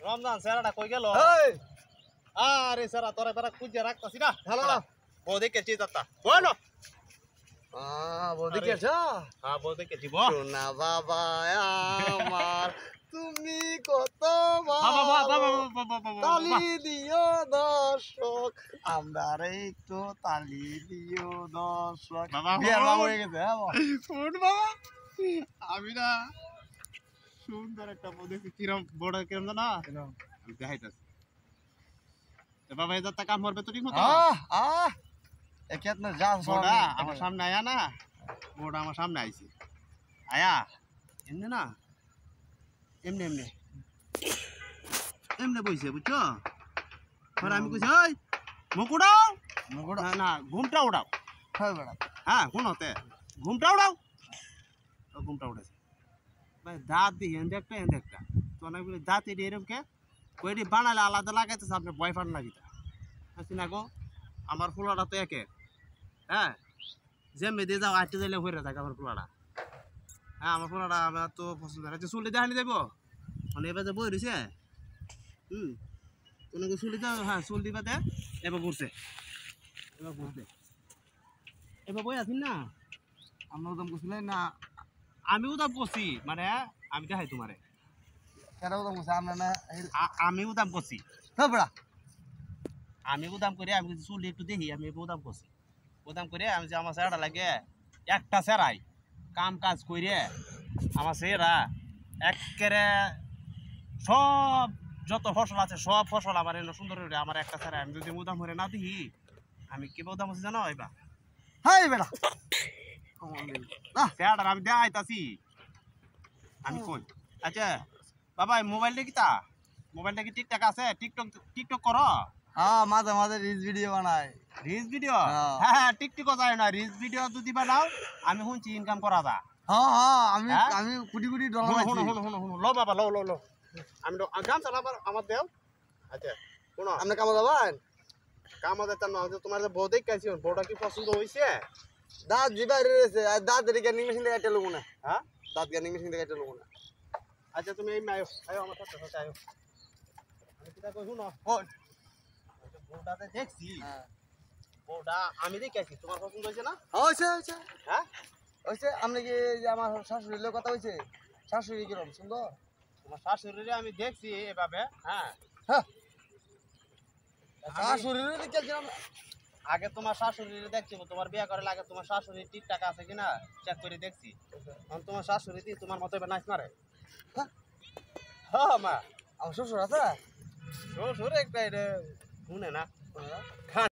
রমজান স্যারটা কই গেল? এই আরে স্যার তোরা বেরা খুঁজে রাখতাছি না। হ্যালো বউ দেখে চিন্তা বলো। বৌদি কি আছো? হ্যাঁ বউ দেখে দিব। সোনা বাবা আমার তুমি কত তালি দিও দর্শক আমরা একটু তালি দিও দর্শক বিয়ার বাবা হয়ে গেছে হ্যাঁ শোন বাবা আমি না সুন্দর একটা বউ দেখছি কিরম বড় কিরম না আমি দেখাইতাছি। বাবা এই যাত্রা কাম করবে তো ঠিক মতো? একেত না যা বড়া আমার সামনে আয়া না, বড়া আমার সামনে আইছে আয়া এমনি না এমনি এমনি এমনি বইছে বুঝছো? পরে আমি কইছি ওই মুখ উড়াও, মুকুড়া না ঘুমটা উড়াও। হয় বেড়া হ্যাঁ কোনতে ঘুমটা উড়াও, ঘুমটা উড়াইছে ভাই দাঁত দিয়ে এন্ড একটা তো অনেক দাঁত এটি এরকম কে ওইটি বানালে আলাদা লাগাইতেছে আপনার বয়ফ্রেন্ড লাগিতা আছি না গো। আমার ফুলাটা তো একে হ্যাঁ যে মেয়ে যাও আটটে যাইলে হয়ে থাকে আমার ফুলাটা। হ্যাঁ আমার ফুলাটা আমার তো পছন্দ হয়। চুলি দেখানি দেবো মানে এবার যে বই রয়েছে তোমাকে চুলি দাও। হ্যাঁ চুল দিবা দে এবার ঘুরছে এবার বই আছি না আমরা উদম করছিলেন না আমি উদাম করছি মানে আমি দেখাই তোমারে কেন উদম করছে আমরা না আমি উদাম করছি। হয় বেড়া আমি উদাম করে আমি চুল একটু দেখি আমি উদাম করছি। উদাম করে আমি যে আমার চেহারা লাগে একটা চেহারাই কাম কাজ করে আমার চেহারা একেবারে সব যত ফসল আছে সব ফসল আমার এনে সুন্দর করে আমার একটা চেহারা আমি যদি উদাম করে না দেখি আমি কি উদাম করছি জানো? এবার হাই বেড়া চেহারা আমি দেখাইতাছি আমি কই। আচ্ছা বাবা মোবাইলটা কি তা মোবাইলটা কি টিকটক আছে? টিকটক করো? হ্যাঁ মাঝে মাঝে রিলস ভিডিও বানাই। Reels video? হ্যাঁ হ্যাঁ টিকটকও যায় না রিলস ভিডিও যদি বানাও আমি শুনছি ইনকাম করা যা। হ্যাঁ হ্যাঁ আমি হ্যাঁ? আমি কোটি কোটি ডলার শুনো শুনো শুনো শুনো লো বাবা লো লো লো আমি গান চালাবার আমার দেও। আচ্ছা শুনো আপনি কামে যাবেন কাম দিতাম না তোমার যে বউ দেখাইছি বউটা কি পছন্দ হয়েছে? দাঁত জিবাই রয়েছে আর দাঁত এদিকে মেশিন থেকে কেটে লোক না হ্যাঁ দাঁত গানি মেশিন থেকে কেটে লোক না আচ্ছা তুমি এই আয়ো আয়ো আমার সাথে সাথে আয়ো। আমি কিটা কই শুনো বউটা যে দেখছি বউটা আমি দেখাইছি তোমার পছন্দ হয়েছে না? হয়েছে হয়েছে হ্যাঁ হয়েছে আপনি কি যে আমার শাশুড়ির লোক কথা হয়েছে শাশুড়ি কিরম সুন্দর তোমার শাশুড়িরে আমি দেখছি এভাবে। হ্যাঁ হ্যাঁ শাশুড়ির দেখছিলাম আগে তোমার শাশুড়িরে দেখছি তোমার বিয়ে করার আগে তোমার শাশুড়ি টিকটাক আছে কিনা চেক করে দেখছি। এখন তোমার শাশুড়ি তোমার মতো এবার নাইস মারে। হ্যাঁ মা আমার শ্বশুর আছে শ্বশুর একটা এটা শুনে না